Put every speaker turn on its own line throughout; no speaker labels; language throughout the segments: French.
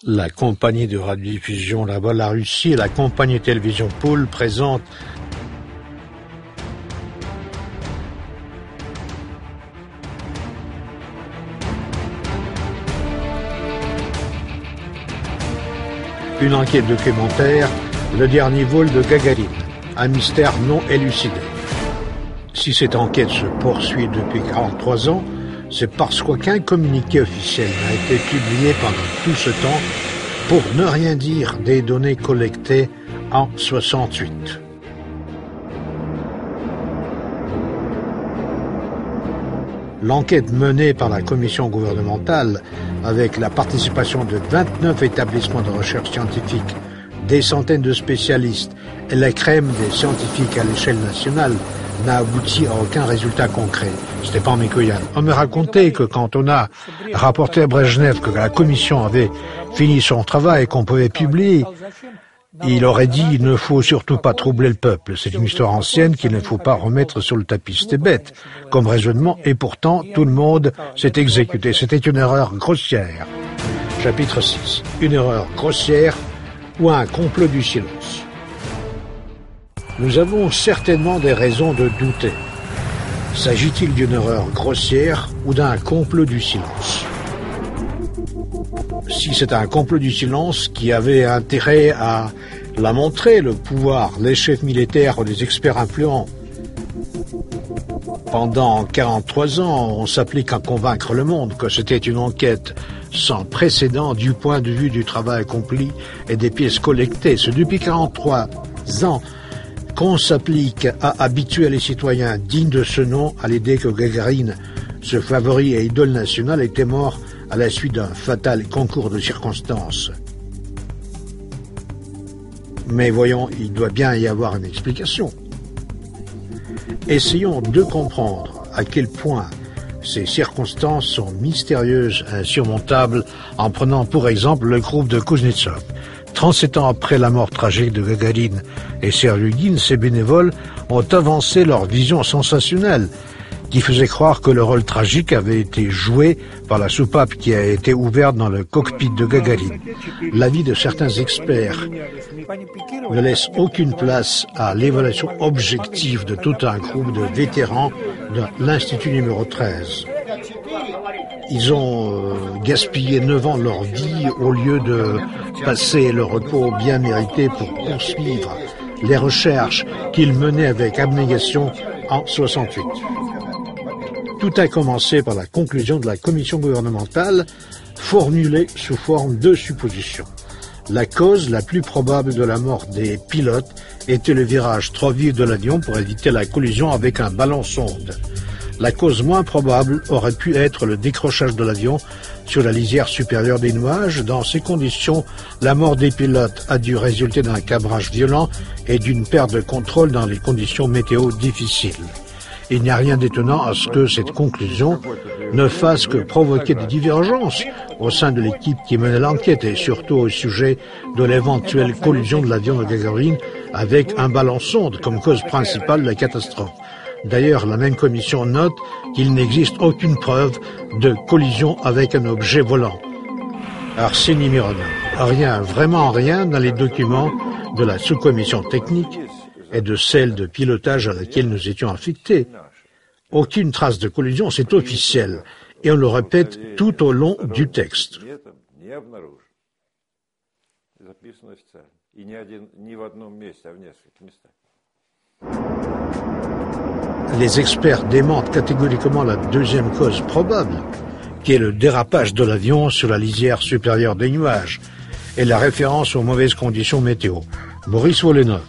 La compagnie de radiodiffusion là-bas, la Russie, et la compagnie de télévision Pool présentent une enquête documentaire, le dernier vol de Gagarine, un mystère non élucidé. Si cette enquête se poursuit depuis 43 ans, c'est parce qu'aucun communiqué officiel n'a été publié pendant tout ce temps pour ne rien dire des données collectées en 68. L'enquête menée par la commission gouvernementale, avec la participation de 29 établissements de recherche scientifique, des centaines de spécialistes et la crème des scientifiques à l'échelle nationale, n'a abouti à aucun résultat concret. Stepan Mikoyan. On me racontait que quand on a rapporté à Brejnev que la commission avait fini son travail et qu'on pouvait publier, il aurait dit il ne faut surtout pas troubler le peuple. C'est une histoire ancienne qu'il ne faut pas remettre sur le tapis. C'était bête comme raisonnement et pourtant tout le monde s'est exécuté. C'était une erreur grossière. Chapitre 6. Une erreur grossière ou un complot du silence. Nous avons certainement des raisons de douter. S'agit-il d'une erreur grossière ou d'un complot du silence? Si c'est un complot du silence qui avait intérêt à la montrer, le pouvoir, les chefs militaires ou les experts influents, pendant 43 ans, on s'applique à convaincre le monde que c'était une enquête sans précédent du point de vue du travail accompli et des pièces collectées. C'est depuis 43 ans qu'on s'applique à habituer les citoyens dignes de ce nom à l'idée que Gagarine, ce favori et idole national, était mort à la suite d'un fatal concours de circonstances. Mais voyons, il doit bien y avoir une explication. Essayons de comprendre à quel point ces circonstances sont mystérieuses et insurmontables en prenant pour exemple le groupe de Kuznetsov. 37 ans après la mort tragique de Gagarine et Sergeyevne, ces bénévoles ont avancé leur vision sensationnelle qui faisait croire que le rôle tragique avait été joué par la soupape qui a été ouverte dans le cockpit de Gagarine. L'avis de certains experts ne laisse aucune place à l'évaluation objective de tout un groupe de vétérans de l'Institut numéro 13. Ils ont gaspillé 9 ans de leur vie au lieu de passer le repos bien mérité pour poursuivre les recherches qu'ils menaient avec abnégation en 68. Tout a commencé par la conclusion de la commission gouvernementale formulée sous forme de suppositions. La cause la plus probable de la mort des pilotes était le virage trop vif de l'avion pour éviter la collision avec un ballon sonde. La cause moins probable aurait pu être le décrochage de l'avion sur la lisière supérieure des nuages. Dans ces conditions, la mort des pilotes a dû résulter d'un cabrage violent et d'une perte de contrôle dans les conditions météo difficiles. Il n'y a rien d'étonnant à ce que cette conclusion ne fasse que provoquer des divergences au sein de l'équipe qui menait l'enquête et surtout au sujet de l'éventuelle collision de l'avion de Gagarine avec un ballon sonde comme cause principale de la catastrophe. D'ailleurs, la même commission note qu'il n'existe aucune preuve de collision avec un objet volant. Arseny Mironov. Rien, vraiment rien dans les documents de la sous-commission technique et de celle de pilotage à laquelle nous étions affectés. Aucune trace de collision, c'est officiel, et on le répète tout au long du texte. Les experts démentent catégoriquement la deuxième cause probable, qui est le dérapage de l'avion sur la lisière supérieure des nuages, et la référence aux mauvaises conditions météo. Boris Vollenov.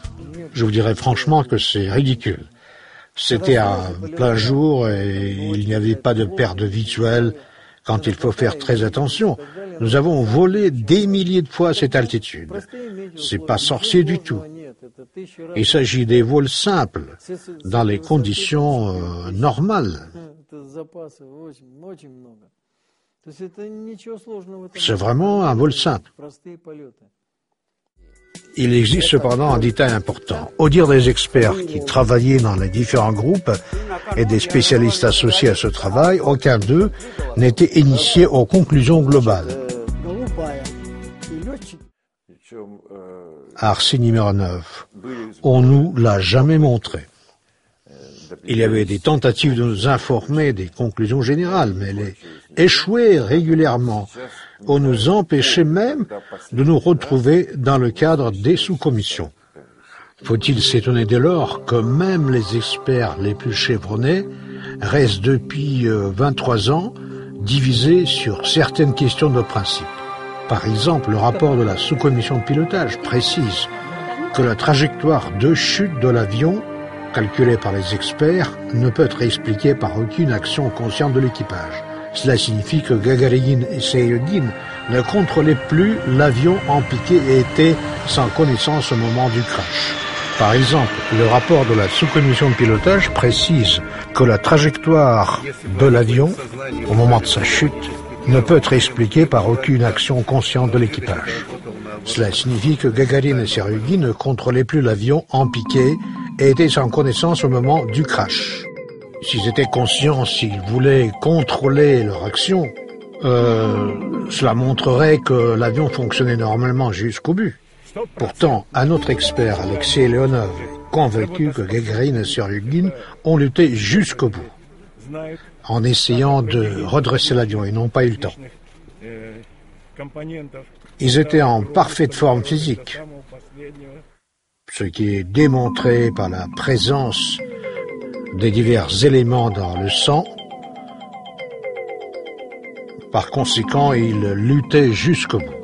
Je vous dirais franchement que c'est ridicule. C'était à plein jour et il n'y avait pas de perte visuelle quand il faut faire très attention. Nous avons volé des milliers de fois à cette altitude. C'est pas sorcier du tout. Il s'agit des vols simples, dans les conditions normales. C'est vraiment un vol simple. Il existe cependant un détail important. Au dire des experts qui travaillaient dans les différents groupes et des spécialistes associés à ce travail, aucun d'eux n'était initié aux conclusions globales. Arseny Mironov, on nous l'a jamais montré. Il y avait des tentatives de nous informer des conclusions générales, mais elles échouaient régulièrement. On nous empêchait même de nous retrouver dans le cadre des sous-commissions. Faut-il s'étonner dès lors que même les experts les plus chevronnés restent depuis 23 ans divisés sur certaines questions de principe. Par exemple, le rapport de la sous-commission de pilotage précise que la trajectoire de chute de l'avion, calculée par les experts, ne peut être expliquée par aucune action consciente de l'équipage. Cela signifie que Gagarine et Seryugin ne contrôlaient plus l'avion en piqué et étaient sans connaissance au moment du crash. Par exemple, le rapport de la sous-commission de pilotage précise que la trajectoire de l'avion, au moment de sa chute, ne peut être expliquée par aucune action consciente de l'équipage. Cela signifie que Gagarine et Seryugin ne contrôlaient plus l'avion en piqué et étaient sans connaissance au moment du crash. S'ils étaient conscients, s'ils voulaient contrôler leur action, cela montrerait que l'avion fonctionnait normalement jusqu'au but. Pourtant, un autre expert, Alexei Leonov, est convaincu que Gagarine et Seryugin ont lutté jusqu'au bout, en essayant de redresser l'avion. Ils n'ont pas eu le temps. Ils étaient en parfaite forme physique, ce qui est démontré par la présence des divers éléments dans le sang. Par conséquent, ils luttaient jusqu'au bout.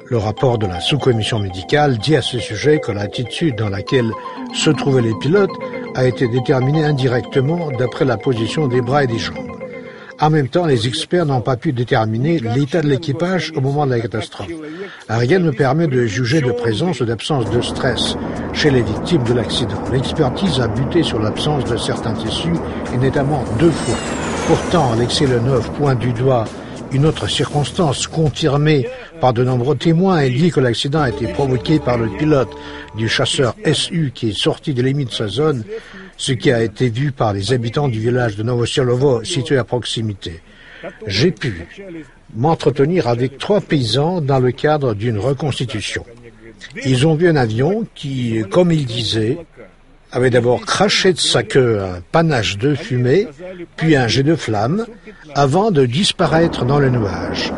Le rapport de la sous-commission médicale dit à ce sujet que l'attitude dans laquelle se trouvaient les pilotes a été déterminée indirectement d'après la position des bras et des jambes. En même temps, les experts n'ont pas pu déterminer l'état de l'équipage au moment de la catastrophe. Rien ne permet de juger de présence ou d'absence de stress chez les victimes de l'accident. L'expertise a buté sur l'absence de certains tissus, et notamment 2 fois. Pourtant, Alexei Leonov pointe du doigt une autre circonstance confirmée par de nombreux témoins. Il dit que l'accident a été provoqué par le pilote du chasseur SU qui est sorti des limites de sa zone, ce qui a été vu par les habitants du village de Novosolovo situé à proximité. J'ai pu m'entretenir avec 3 paysans dans le cadre d'une reconstitution. Ils ont vu un avion qui, comme ils disaient, avait d'abord craché de sa queue un panache de fumée, puis un jet de flamme, avant de disparaître dans le nuage.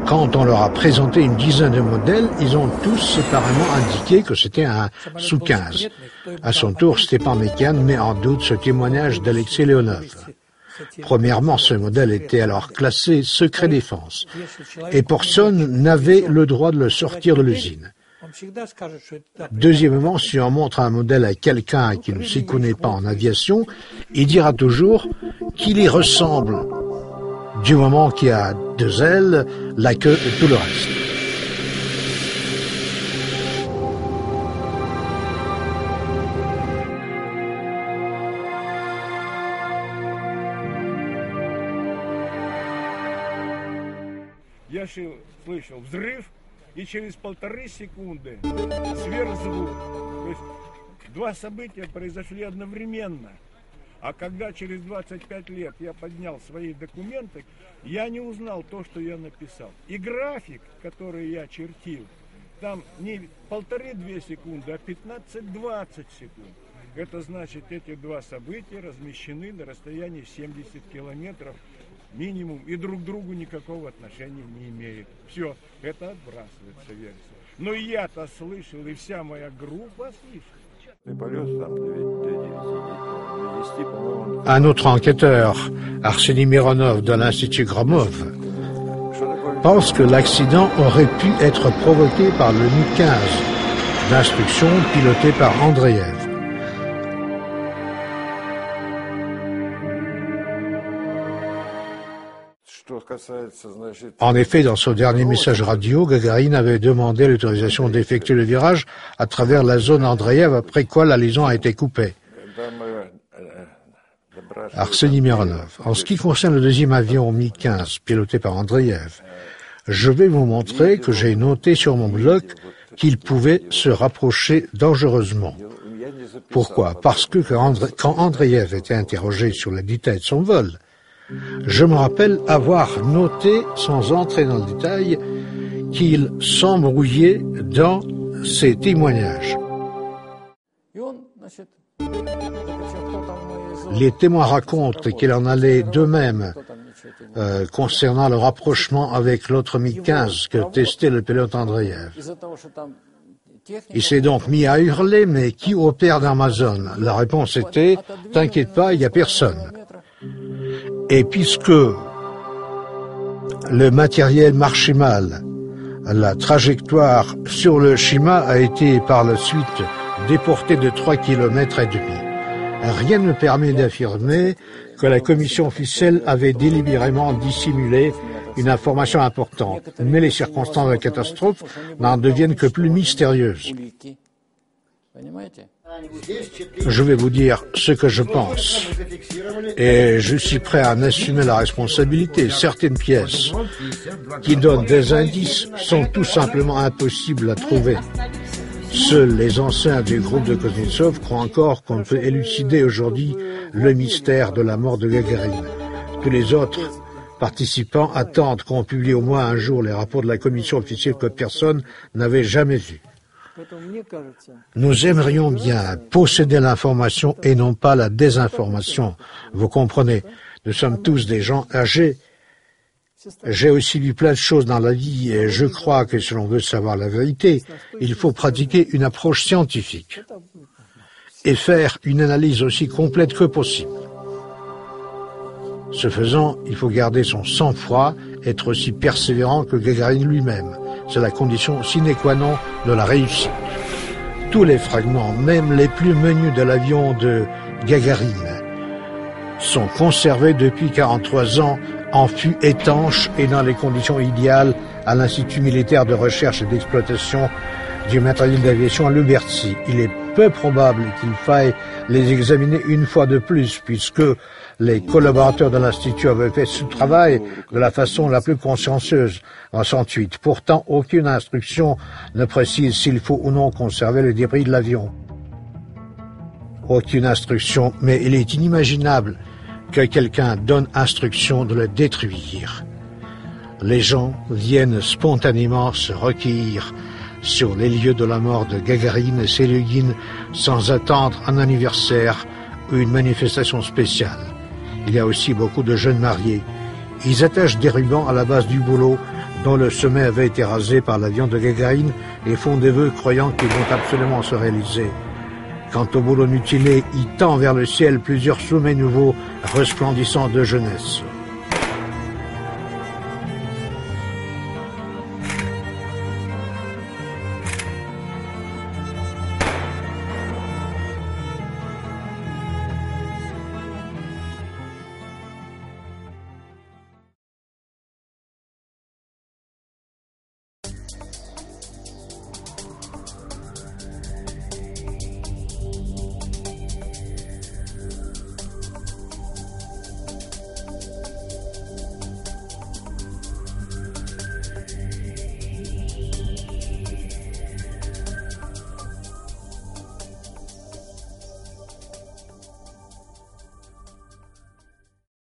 Quand on leur a présenté une dizaine de modèles, ils ont tous séparément indiqué que c'était un Su-15. À son tour, Stepan Mekian met en doute ce témoignage d'Alexei Leonov. Premièrement, ce modèle était alors classé secret défense, et personne n'avait le droit de le sortir de l'usine. Deuxièmement, si on montre un modèle à quelqu'un qui ne s'y connaît pas en aviation, il dira toujours qu'il y ressemble, du moment qu'il y a 2 ailes, la queue et tout le reste.
Я слышал взрыв, и через 1,5 секунды сверхзвук. То есть 2 события произошли одновременно. А когда через 25 лет я поднял свои документы, я не узнал то, что я написал. И график, который я чертил, там не 1,5-2 секунды, а 15-20 секунд. Это значит, эти 2 события размещены на расстоянии 70 километров минимум, и друг к другу никакого отношения не имеют. Все, это отбрасывается версия. Но я-то слышал, и вся моя группа слышала.
Un autre enquêteur, Arseny Mironov de l'Institut Gromov, pense que l'accident aurait pu être provoqué par le Mi-15 d'instruction piloté par Andreev. En effet, dans son dernier message radio, Gagarine avait demandé l'autorisation d'effectuer le virage à travers la zone Andreev, après quoi la liaison a été coupée. Arseny Mironov. En ce qui concerne le deuxième avion Mi-15 piloté par Andreev, je vais vous montrer que j'ai noté sur mon blog qu'il pouvait se rapprocher dangereusement. Pourquoi? Parce que quand Andreev était interrogé sur les détails de son vol, je me rappelle avoir noté, sans entrer dans le détail, qu'il s'embrouillait dans ses témoignages. Les témoins racontent qu'il en allait d'eux-mêmes concernant le rapprochement avec l'autre MiG-15 que testait le pilote Andreev. Il s'est donc mis à hurler, mais qui opère dans ma zone? La réponse était, t'inquiète pas, il n'y a personne. Et puisque le matériel marchait mal, la trajectoire sur le Shima a été par la suite déportée de 3,5 km. Rien ne permet d'affirmer que la commission officielle avait délibérément dissimulé une information importante, mais les circonstances de la catastrophe n'en deviennent que plus mystérieuses. Je vais vous dire ce que je pense, et je suis prêt à en assumer la responsabilité. Certaines pièces qui donnent des indices sont tout simplement impossibles à trouver. Seuls les anciens du groupe de Kuznetsov croient encore qu'on peut élucider aujourd'hui le mystère de la mort de Gagarine. Tous les autres participants attendent qu'on publie au moins un jour les rapports de la commission officielle que personne n'avait jamais vus. Nous aimerions bien posséder l'information et non pas la désinformation. Vous comprenez, nous sommes tous des gens âgés. J'ai aussi vu plein de choses dans la vie et je crois que si l'on veut savoir la vérité, il faut pratiquer une approche scientifique et faire une analyse aussi complète que possible. Ce faisant, il faut garder son sang-froid, être aussi persévérant que Gagarine lui-même. C'est la condition sine qua non de la réussite. Tous les fragments, même les plus menus de l'avion de Gagarine, sont conservés depuis 43 ans en fût étanche et dans les conditions idéales à l'Institut militaire de recherche et d'exploitation du matériel d'aviation à Lubertsy. Il est peu probable qu'il faille les examiner une fois de plus, puisque les collaborateurs de l'Institut avaient fait ce travail de la façon la plus consciencieuse en 1968. Pourtant, aucune instruction ne précise s'il faut ou non conserver les débris de l'avion. Aucune instruction, mais il est inimaginable que quelqu'un donne instruction de le détruire. Les gens viennent spontanément se recueillir sur les lieux de la mort de Gagarine et Selyuguine sans attendre un anniversaire ou une manifestation spéciale. Il y a aussi beaucoup de jeunes mariés. Ils attachent des rubans à la base du bouleau dont le sommet avait été rasé par l'avion de Gagarine et font des vœux croyant qu'ils vont absolument se réaliser. Quant au boulot mutilé, il tend vers le ciel plusieurs sommets nouveaux resplendissants de jeunesse.